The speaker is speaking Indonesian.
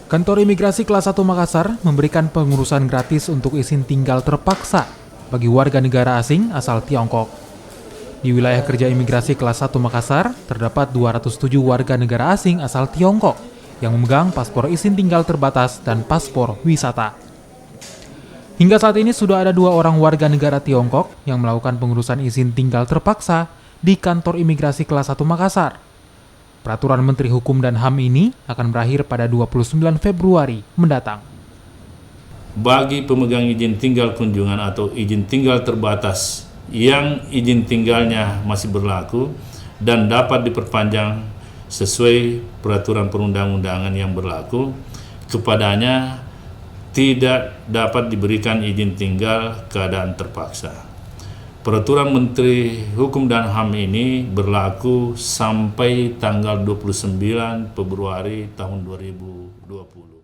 Kantor Imigrasi Kelas 1 Makassar memberikan pengurusan gratis untuk izin tinggal terpaksa bagi warga negara asing asal Tiongkok. Di wilayah kerja Imigrasi Kelas 1 Makassar, terdapat 207 warga negara asing asal Tiongkok yang memegang paspor izin tinggal terbatas dan paspor wisata. Hingga saat ini sudah ada 2 orang warga negara Tiongkok yang melakukan pengurusan izin tinggal terpaksa di Kantor Imigrasi Kelas 1 Makassar. Peraturan Menteri Hukum dan HAM ini akan berakhir pada 29 Februari mendatang. Bagi pemegang izin tinggal kunjungan atau izin tinggal terbatas yang izin tinggalnya masih berlaku dan dapat diperpanjang sesuai peraturan perundang-undangan yang berlaku, kepadanya tidak dapat diberikan izin tinggal keadaan terpaksa. Peraturan Menteri Hukum dan HAM ini berlaku sampai tanggal 29 Februari tahun 2020.